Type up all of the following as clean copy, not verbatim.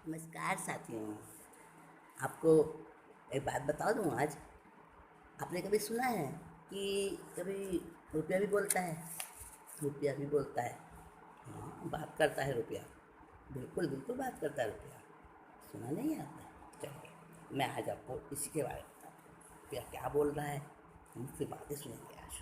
नमस्कार साथियों। आपको एक बात बता दूं आज। आपने कभी सुना है कि कभी रुपया भी बोलता है? रुपया भी बोलता है। हाँ, बात करता है रुपया। बिल्कुल बिल्कुल बात करता है रुपया। सुना नहीं है आपने? चलिए मैं आज आपको इसी के बारे में बताता हूँ, रुपया क्या बोल रहा है। मुझसे बातें सुनेंगे आज।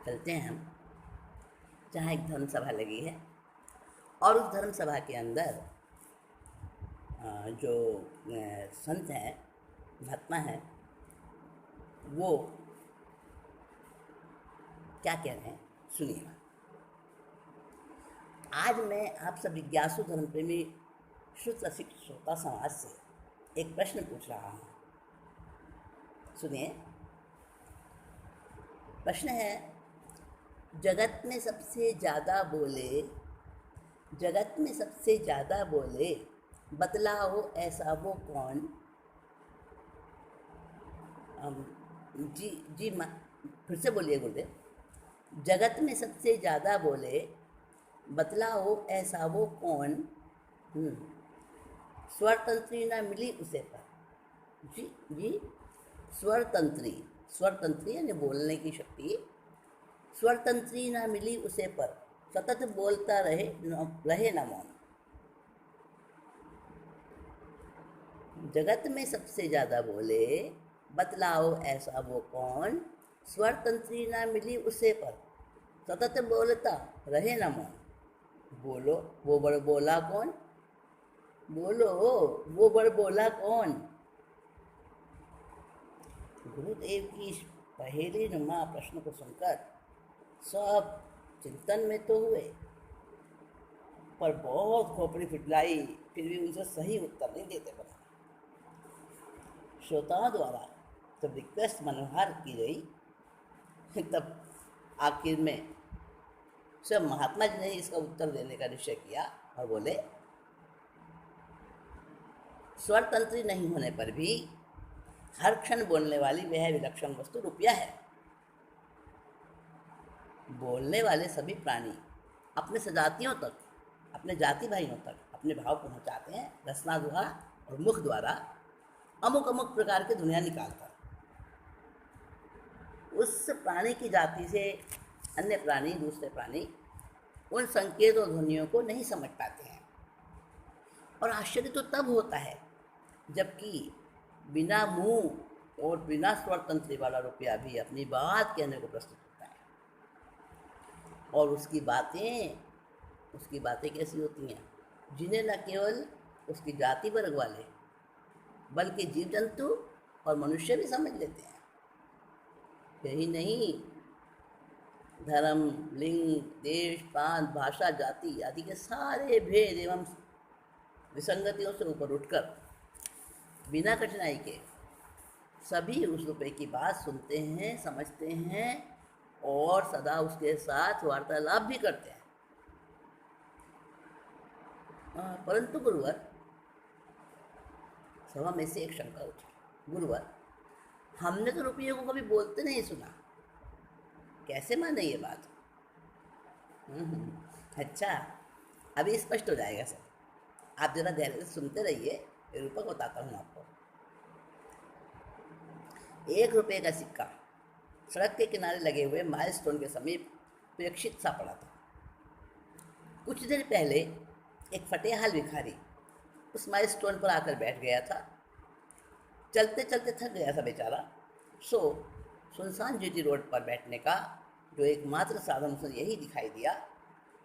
चलते हैं हम जहाँ एक धर्म सभा लगी है और उस धर्म सभा के अंदर जो संत हैं, महात्मा हैं, वो क्या कह रहे हैं सुनिएगा। आज मैं आप सब जिज्ञासु धर्म प्रेमी शुद्ध रसिक श्रोता समाज से एक प्रश्न पूछ रहा हूँ। सुनिए, प्रश्न है, जगत में सबसे ज़्यादा बोले, जगत में सबसे ज़्यादा बोले, बतलाओ ऐसा वो कौन? जी जी फिर से बोलिए गुरुदेव। जगत में सबसे ज़्यादा बोले, बतलाओ ऐसा वो कौन? स्वरतंत्री ना मिली उसे पर। जी जी, स्वरतंत्री, स्वरतंत्री यानी बोलने की शक्ति। स्वरतंत्री ना मिली उसे पर, सतत बोलता रहे न मौन। जगत में सबसे ज़्यादा बोले, बतलाओ ऐसा वो कौन? स्वरतंत्री ना मिली उसे पर, सतत बोलता रहे न मौन। बोलो वो बड़ बोला कौन? बोलो वो बड़ बोला कौन? गुरुदेव की इस पहेली नुमा प्रश्न को सुनकर सब चिंतन में तो हुए, पर बहुत खोपड़ी फिटलाई, फिर भी उनसे सही उत्तर नहीं देते बना। श्रोताओं द्वारा जब रिक्वेस्ट मनोहार की गई, तब आखिर में सब महात्मा जी ने इसका उत्तर देने का निश्चय किया और बोले, स्वरतंत्री नहीं होने पर भी हर क्षण बोलने वाली वह विलक्षण वस्तु रुपया है। बोलने वाले सभी प्राणी अपने सजातियों तक, अपने जाति भाइयों तक अपने भाव पहुंचाते हैं रसना द्वारा और मुख द्वारा, अमुक अमुक प्रकार की दुनिया निकालकर। उस प्राणी की जाति से अन्य प्राणी, दूसरे प्राणी उन संकेत और ध्वनियों को नहीं समझ पाते हैं। और आश्चर्य तो तब होता है जबकि बिना मुंह और बिना स्वरतंत्री वाला रुपया भी अपनी बात कहने को प्रस्तुत होता है। और उसकी बातें कैसी होती हैं, जिन्हें न केवल उसकी जाति वर्ग वाले बल्कि जीव जंतु और मनुष्य भी समझ लेते हैं। यही नहीं, धर्म, लिंग, देश, प्रांत, भाषा, जाति आदि के सारे भेद एवं विसंगतियों से ऊपर उठकर बिना कठिनाई के सभी उस रुपये की बात सुनते हैं, समझते हैं और सदा उसके साथ वार्तालाप भी करते हैं। परंतु गुरुवर, सभा में से एक शंका उठी, गुरुवर हमने तो रुपये को कभी बोलते नहीं सुना, कैसे माने ये बात? अच्छा, अभी स्पष्ट हो जाएगा सर, आप जरा धैर्य से सुनते रहिए। रूपक बताता हूँ आपको। 1 रुपये का सिक्का सड़क के किनारे लगे हुए माइलस्टोन के समीप प्रेक्षित सा पड़ा था। कुछ देर पहले एक फटेहाल भिखारी उस माइलस्टोन पर आकर बैठ गया था। चलते चलते थक गया था बेचारा, सो सुनसान जीटी रोड पर बैठने का जो एकमात्र साधन उसे यही दिखाई दिया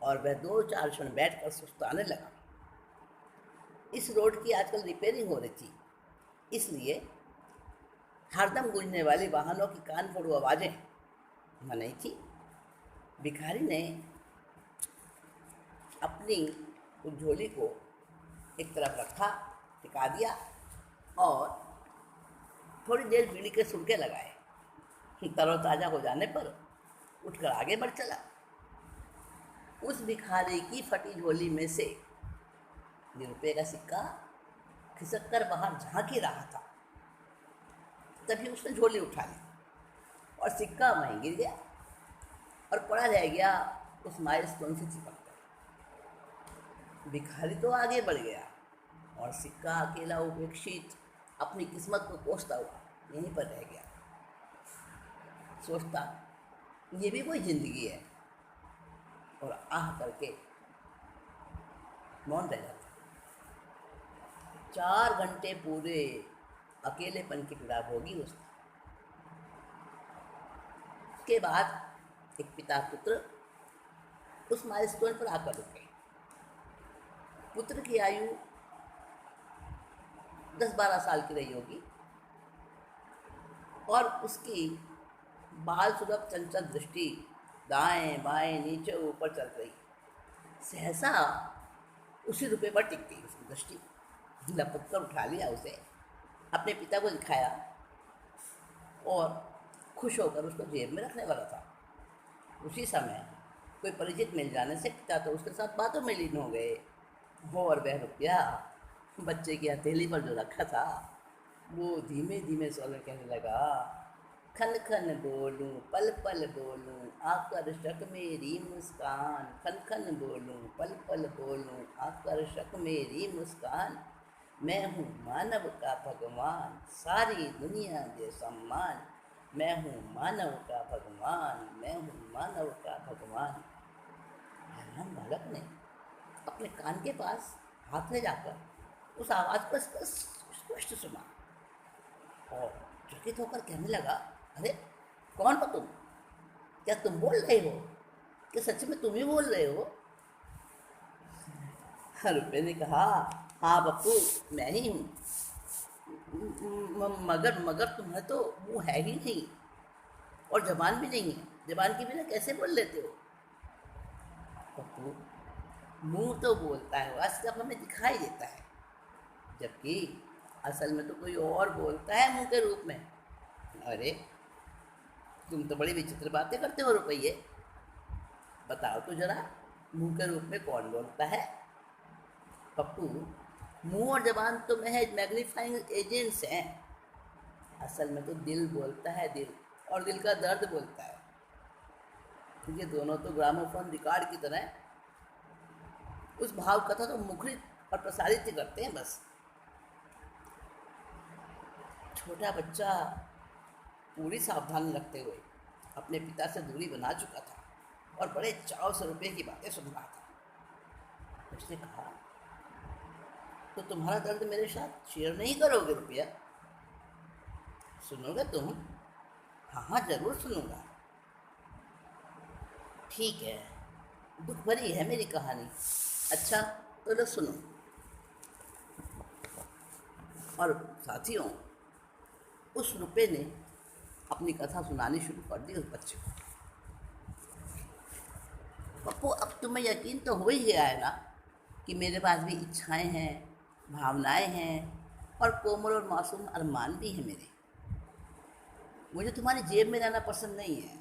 और वह 2-4 क्षण बैठकर सुस्ताने लगा। इस रोड की आजकल रिपेयरिंग हो रही थी, इसलिए हरदम गूंजने वाली वाहनों की कान फोड़ू आवाज़ें वहाँ नहीं थी। भिखारी ने अपनी उस झोली को एक तरफ रखा, टिका दिया और थोड़ी देर बीड़ी के सुलके लगाए। तरोताज़ा हो जाने पर उठकर आगे बढ़ चला। उस भिखारी की फटी झोली में से 2 रुपये का सिक्का खिसक कर बाहर झांक ही रहा था। तभी उसने झोली उठा ली और सिक्का वहीं गिर गया और पड़ा रह गया उस माइलस्टोन से चिपक कर। भिखारी तो आगे बढ़ गया और सिक्का अकेला उपेक्षित अपनी किस्मत को कोसता हुआ यहीं पर रह गया। सोचता ये भी कोई जिंदगी है, और आह करके मौन रह जाता। 4 घंटे पूरे अकेलेपन की पीड़ा भोगी उसने। उसके बाद एक पिता पुत्र उस माइलस्टोन पर आकर रुके। पुत्र की आयु 10-12 साल की रही होगी और उसकी बाल सुलभ चंचल दृष्टि दाएं बाएं नीचे ऊपर चल रही। सहसा उसी रुपये पर टिक गई उसकी दृष्टि। लपक कर उठा लिया उसे, अपने पिता को दिखाया और खुश होकर उसको जेब में रखने वाला था। उसी समय कोई परिचित मिल जाने से पिता तो उसके साथ बातों में लीन हो गए। और वह रुपया बच्चे की हथेली पर जो रखा था वो धीमे धीमे स्वर में कहने लगा, खन खन बोलूं पल पल बोलूं आकर्षक मेरी मुस्कान, खन खन बोलूं पल पल बोलूं आकर्षक मेरी मुस्कान। मैं हूँ मानव का भगवान, सारी दुनिया दे सम्मान। मैं हूँ मानव का भगवान, मैं हूँ मानव का भगवान। हैरान बालक ने अपने कान के पास हाथ ले जाकर उस आवाज़ को स्पष्ट सुना और चकित होकर कहने लगा, अरे कौन हो तुम? क्या तुम बोल रहे हो? क्या सच में तुम ही बोल रहे हो? रुपये ने कहा, हाँ बप्पू मैं ही हूँ, मगर मगर तुम्हें तो मुँह है ही नहीं और जबान भी नहीं है। जबान के बिना कैसे बोल लेते हो? पप्पू मुंह तो बोलता है, वास्तव हमें दिखाई देता है, जबकि असल में तो कोई और बोलता है मुंह के रूप में। अरे तुम तो बड़ी विचित्र बातें करते हो रुपये, बताओ तो जरा मुंह के रूप में कौन बोलता है? पप्पू मुंह और जबान तो महज मैग्नीफाइंग एजेंट्स हैं। असल में तो दिल बोलता है, दिल और दिल का दर्द बोलता है। ये दोनों तो ग्रामोफोन रिकॉर्ड की तरह उस भाव कथा तो मुखरित और प्रसारित ही करते हैं बस। छोटा बच्चा पूरी सावधानी रखते हुए अपने पिता से दूरी बना चुका था और बड़े चाव से रुपये की बातें सुन रहा था। उसने कहा, तो तुम्हारा दर्द मेरे साथ शेयर नहीं करोगे रुपया? सुनोगे तुम? हाँ हाँ जरूर सुनूंगा। ठीक है, दुख भरी है मेरी कहानी। अच्छा तो लो सुनो। और साथियों उस रुपये ने अपनी कथा सुनानी शुरू कर दी उस बच्चे को। पप्पू अब तुम्हें यकीन तो हो ही गया है ना कि मेरे पास भी इच्छाएं हैं, भावनाएं हैं और कोमल और मासूम अरमान भी हैं मेरे। मुझे तुम्हारी जेब में रहना पसंद नहीं है,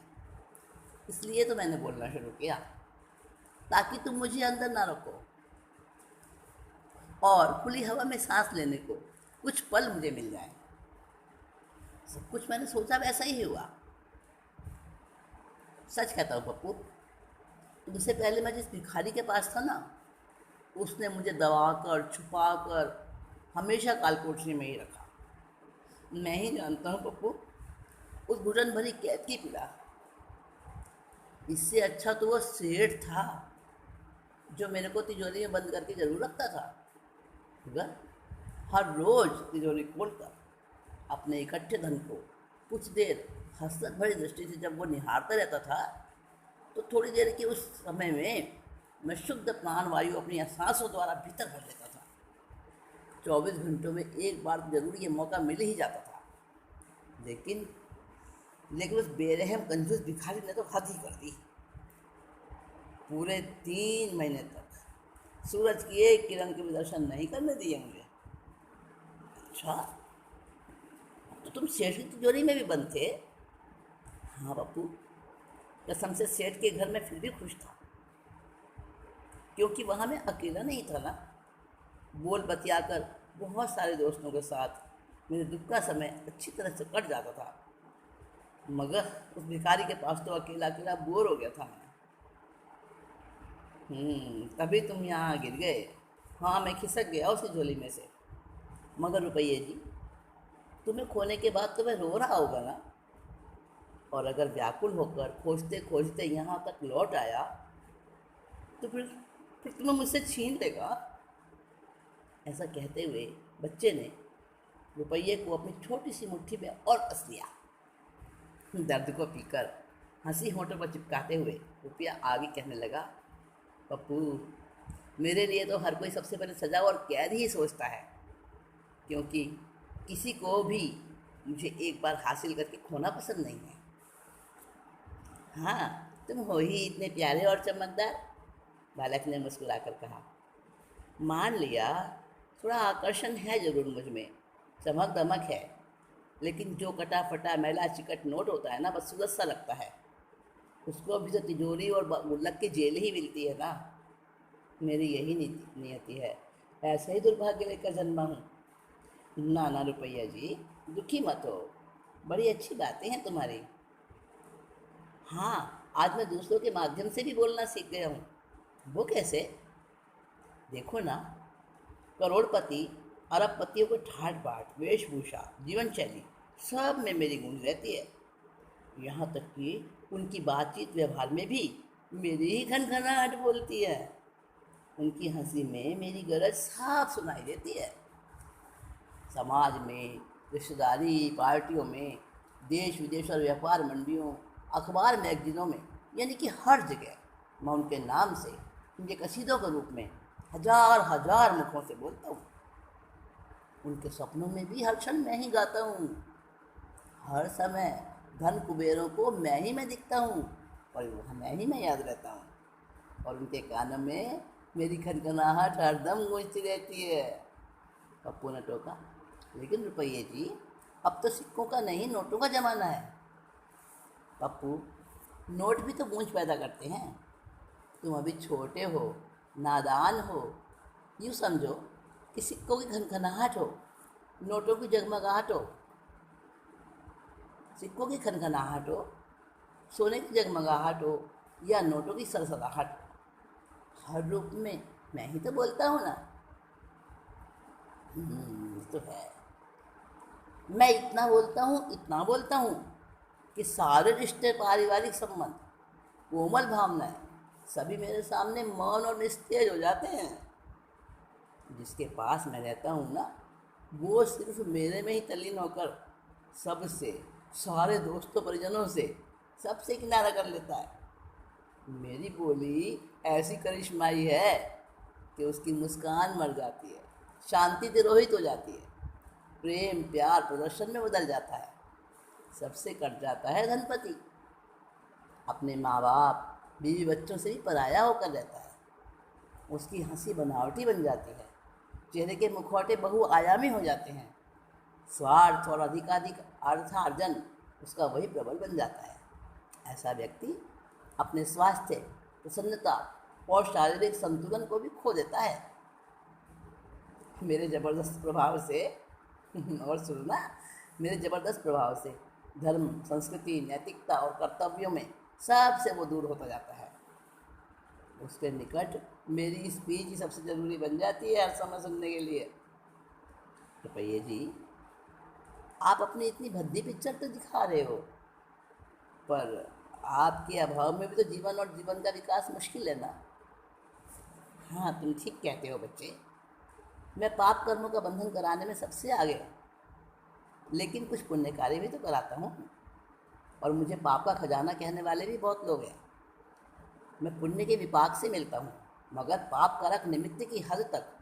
इसलिए तो मैंने बोलना शुरू किया ताकि तुम मुझे अंदर ना रखो और खुली हवा में सांस लेने को कुछ पल मुझे मिल जाए। सब कुछ मैंने सोचा वैसा ही हुआ। सच कहता हूँ पप्पू, तुमसे पहले मैं जिस भिखारी के पास था ना, उसने मुझे दबाकर छुपाकर हमेशा कालकोठरी में ही रखा। मैं ही जानता हूँ पप्पू उस घुटन भरी कैद की पीड़ा। इससे अच्छा तो वह सेठ था जो मेरे को तिजोरी में बंद करके जरूर रखता था, मगर हर रोज तिजोरी खोलकर अपने इकट्ठे धन को कुछ देर हसरत भरी दृष्टि से जब वो निहारता रहता था, तो थोड़ी देर के उस समय में मैं शुद्ध प्राण वायु अपनी सांसों द्वारा भीतर भर लेता था। 24 घंटों में एक बार जरूर ये मौका मिल ही जाता था। लेकिन उस बेरहम कंजूस भिखारी ने तो हद ही कर दी। पूरे 3 महीने तक सूरज की एक किरण के भी दर्शन नहीं करने दिए मुझे। अच्छा तो तुम सेठ की तिजोरी में भी बंद थे? हाँ बापू, कसम से सेठ के घर में फिर भी खुश था, क्योंकि वहाँ मैं अकेला नहीं था ना। बोल बतियाकर बहुत सारे दोस्तों के साथ मेरे दुख का समय अच्छी तरह से कट जाता था, मगर उस भिखारी के पास तो अकेला अकेला बोर हो गया था मैं। तभी तुम यहाँ गिर गए। हाँ, मैं खिसक गया उसकी झोली में से। मगर रुपये जी, तुम्हें खोने के बाद तुम्हें रो रहा होगा ना? और अगर व्याकुल होकर खोजते खोजते यहाँ तक लौट आया तो फिर तुम्हें मुझसे छीन लेगा। ऐसा कहते हुए बच्चे ने रुपये को अपनी छोटी सी मुट्ठी में और कस लिया। दर्द को पीकर हंसी होठों पर चिपकाते हुए रुपया आगे कहने लगा, पप्पू, मेरे लिए तो हर कोई सबसे पहले सजा और कैद ही सोचता है, क्योंकि किसी को भी मुझे एक बार हासिल करके खोना पसंद नहीं है। हाँ, तुम हो ही इतने प्यारे और चमकदार, बालक ने मुस्कुराकर कहा। मान लिया, थोड़ा आकर्षण है जरूर मुझ में, चमक दमक है, लेकिन जो कटा फटा मैला चिकट नोट होता है ना, बस सूरत सा लगता है। उसको भी तो तिजोरी और गुल्लक की जेल ही मिलती है ना। मेरी यही नियति है, ऐसे ही दुर्भाग्य लेकर जन्मा हूँ। ना ना रुपया जी, दुखी मत हो, बड़ी अच्छी बातें हैं तुम्हारी। हाँ, आज मैं दूसरों के माध्यम से भी बोलना सीख गया हूँ। वो कैसे? देखो ना, करोड़पति अरबपतियों को ठाट बाट, वेशभूषा, जीवन शैली सब में मेरी गूंज रहती है। यहाँ तक कि उनकी बातचीत व्यवहार में भी मेरी ही खनखनाहट बोलती है। उनकी हंसी में मेरी गरज साफ सुनाई देती है। समाज में, रिश्तेदारी पार्टियों में, देश विदेश और व्यापार मंडियों, अखबार मैगजीनों में, यानी कि हर जगह मैं उनके नाम से, उनके कसीदों के रूप में हजार हजार मुखों से बोलता हूँ। उनके सपनों में भी हर क्षण मैं ही गाता हूँ। हर समय धन कुबेरों को मैं दिखता हूँ, और वह मैं याद रहता हूँ। और उनके कानों में मेरी खनखनाहट हरदम गूंजती रहती है। पप्पू ने टोका। लेकिन रुपये जी, अब तो सिक्कों का नहीं, नोटों का ज़माना है। पप्पू, नोट भी तो गूंज पैदा करते हैं। तुम अभी छोटे हो, नादान हो। यूँ समझो कि सिक्कों की खनखनाहट हो, नोटों की जगमगाहट हो। सिक्कों की खनखनाहट हो, सोने की जगमगाहट हो, या नोटों की सरसराहट, हर रूप में मैं ही तो बोलता हूँ ना। तो है, मैं इतना बोलता हूँ कि सारे रिश्ते, पारिवारिक संबंध, कोमल भावनाएं सभी मेरे सामने मौन और निस्तेज हो जाते हैं। जिसके पास मैं रहता हूँ ना, वो सिर्फ मेरे में ही तल्लीन होकर सबसे, सारे दोस्तों परिजनों से, सबसे किनारा कर लेता है। मेरी बोली ऐसी करिश्माई है कि उसकी मुस्कान मर जाती है, शांति तिरोहित हो जाती है, प्रेम प्यार प्रदर्शन में बदल जाता है, सबसे कट जाता है धनपति। अपने माँ बाप, बीवी बच्चों से भी पराया होकर रहता है। उसकी हंसी बनावटी बन जाती है, चेहरे के मुखौटे बहुआयामी हो जाते हैं। स्वार्थ और अधिकाधिक अर्थार्जन उसका वही प्रबल बन जाता है। ऐसा व्यक्ति अपने स्वास्थ्य, प्रसन्नता और शारीरिक संतुलन को भी खो देता है। मेरे जबरदस्त प्रभाव से और सुनना, मेरे जबरदस्त प्रभाव से धर्म, संस्कृति, नैतिकता और कर्तव्यों में सबसे वो दूर होता जाता है। उसके निकट मेरी स्पीच ही सबसे ज़रूरी बन जाती है हर समय सुनने के लिए। रुपये जी, आप अपनी इतनी भद्दी पिक्चर तो दिखा रहे हो, पर आपके अभाव में भी तो जीवन और जीवन का विकास मुश्किल है ना। हाँ, तुम ठीक कहते हो बच्चे, मैं पाप कर्मों का बंधन कराने में सबसे आगे हूँ, लेकिन कुछ पुण्य कार्य भी तो कराता हूँ, और मुझे पाप का खजाना कहने वाले भी बहुत लोग हैं। मैं पुण्य के विपाक से मिलता हूँ, मगर पाप कारक निमित्त की हद तक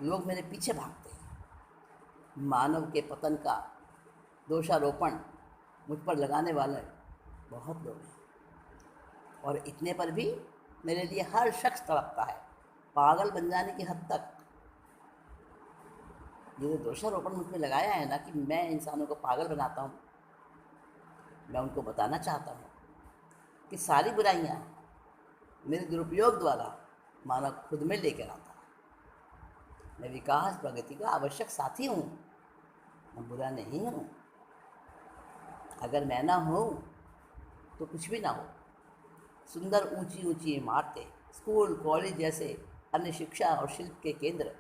लोग मेरे पीछे भागते हैं। मानव के पतन का दोषारोपण मुझ पर लगाने वाले बहुत लोग हैं, और इतने पर भी मेरे लिए हर शख्स तड़पता है, पागल बन जाने की हद तक। ये जो दोषारोपण मुझ पर लगाया है ना कि मैं इंसानों को पागल बनाता हूँ, मैं उनको बताना चाहता हूँ कि सारी बुराइयाँ मेरे दुरुपयोग द्वारा मानव खुद में लेकर आता है। मैं विकास प्रगति का आवश्यक साथी हूँ, मैं बुरा नहीं हूँ। अगर मैं ना हूँ तो कुछ भी ना हो। सुंदर ऊंची ऊंची इमारतें, स्कूल कॉलेज जैसे अन्य शिक्षा और शिल्प के केंद्र,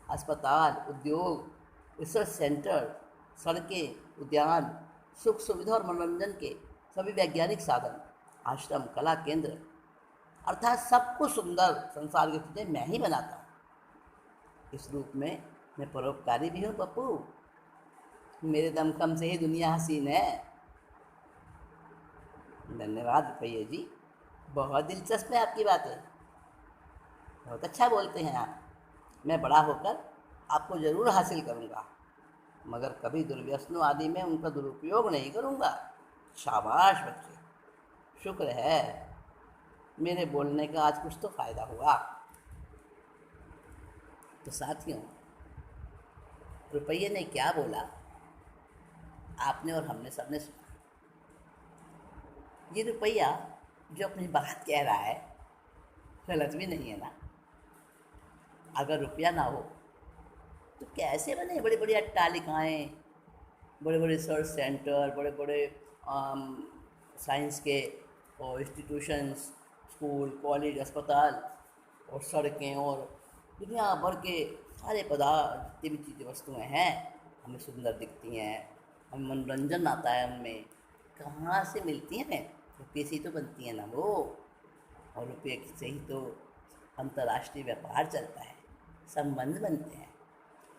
अस्पताल, उद्योग, रिसर्च सेंटर, सड़कें, उद्यान, सुख सुविधा और मनोरंजन के सभी वैज्ञानिक साधन, आश्रम, कला केंद्र, अर्थात सब कुछ सुंदर संसार की चीज़ें मैं ही बनाता हूँ। इस रूप में मैं परोपकारी भी हूँ पप्पू। मेरे दमखम से ही दुनिया हसीन है। धन्यवाद रुपये जी, बहुत दिलचस्प है आपकी बातें, बहुत अच्छा बोलते हैं आप। मैं बड़ा होकर आपको ज़रूर हासिल करूँगा, मगर कभी दुर्व्यसनों आदि में उनका दुरुपयोग नहीं करूँगा। शाबाश बच्चे, शुक्र है मेरे बोलने का आज कुछ तो फ़ायदा हुआ। तो साथियों, रुपये ने क्या बोला आपने और हमने सबने सुना। ये रुपया जो अपनी बात कह रहा है गलत भी नहीं है ना। अगर रुपया ना हो तो कैसे बने बड़ी बड़ी अट्टालिकाएँ, बड़े बड़े रिसर्च सेंटर, बड़े बड़े साइंस के और इंस्टीट्यूशंस, स्कूल कॉलेज अस्पताल और सड़कें और दुनिया भर के सारे पदार्थ, जितनी भी चीज़ें वस्तुएँ हैं हमें सुंदर दिखती हैं, हमें मनोरंजन आता है उनमें। कहाँ से मिलती हैं? रुपये से ही तो बनती हैं ना वो, और रुपये से ही तो अंतर्राष्ट्रीय व्यापार चलता है, संबंध बनते हैं।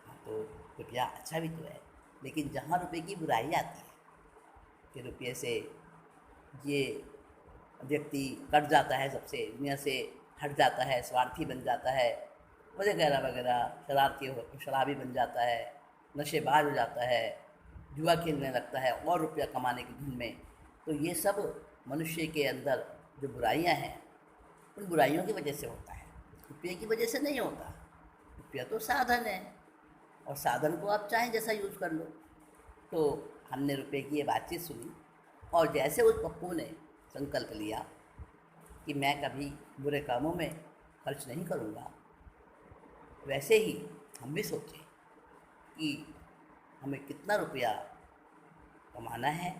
हाँ, तो रुपया अच्छा भी तो है, लेकिन जहाँ रुपये की बुराई आती है कि रुपये से ये व्यक्ति कट जाता है, सबसे दुनिया से हट जाता है, स्वार्थी बन जाता है, वगैरह वगैरह, शराबी बन जाता है, नशेबाज हो जाता है, जुआ खेलने लगता है और रुपया कमाने की धुन में। तो ये सब मनुष्य के अंदर जो बुराइयां हैं, उन बुराइयों की वजह से होता है, रुपये की वजह से नहीं होता। रुपया तो साधन है, और साधन को आप चाहें जैसा यूज़ कर लो। तो हमने रुपये की ये बातचीत सुनी, और जैसे उस पप्पू ने संकल्प लिया कि मैं कभी बुरे कामों में खर्च नहीं करूँगा, वैसे ही हम भी सोचें कि हमें कितना रुपया कमाना है,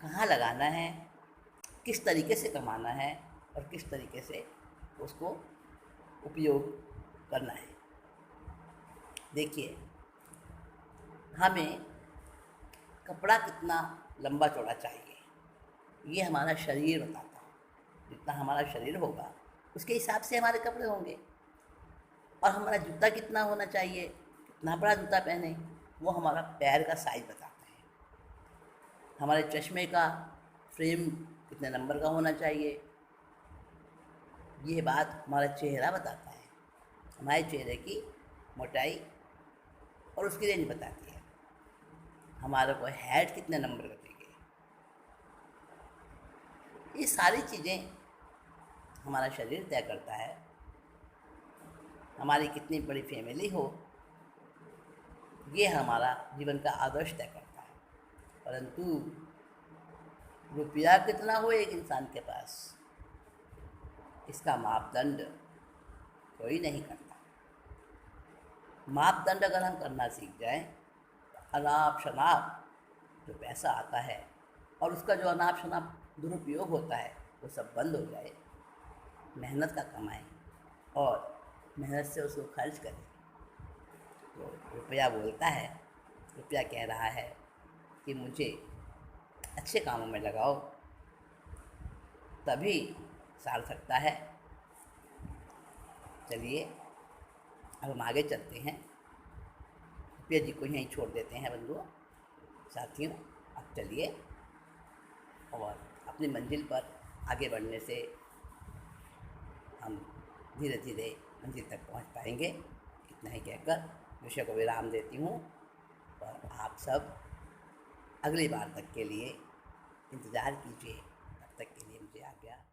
कहाँ लगाना है, किस तरीके से कमाना है और किस तरीके से उसको उपयोग करना है। देखिए, हमें कपड़ा कितना लंबा चौड़ा चाहिए ये हमारा शरीर बताता है। जितना हमारा शरीर होगा उसके हिसाब से हमारे कपड़े होंगे। और हमारा जूता कितना होना चाहिए, कितना बड़ा जूता पहने, वो हमारा पैर का साइज बताता है। हमारे चश्मे का फ्रेम कितने नंबर का होना चाहिए, ये बात हमारा चेहरा बताता है। हमारे चेहरे की मोटाई और उसकी रेंज बताती है। हमारे को हेड कितने नंबर का चाहिए, ये सारी चीज़ें हमारा शरीर तय करता है। हमारी कितनी बड़ी फैमिली हो, ये हमारा जीवन का आदर्श तय करता है। परंतु रुपया कितना हो एक इंसान के पास, इसका मापदंड कोई नहीं करता। मापदंड अगर हम करना सीख जाएं, अनाप शनाप जो पैसा आता है और उसका जो अनाप शनाप दुरुपयोग होता है वो सब बंद हो जाए, मेहनत का कमाएं और मेहनत से उसको खर्च करें। तो रुपया बोलता है, रुपया कह रहा है कि मुझे अच्छे कामों में लगाओ, तभी सार्थकता है। चलिए अब हम आगे चलते हैं। रुपया जी को यहीं छोड़ देते हैं बंधुओं, साथियों। अब चलिए और अपनी मंजिल पर आगे बढ़ने से हम धीरे धीरे मंजिल तक पहुंच पाएंगे। इतना ही कहकर विषय को विराम देती हूँ, और आप सब अगली बार तक के लिए इंतज़ार कीजिए। तब तक के लिए मुझे आज्ञा।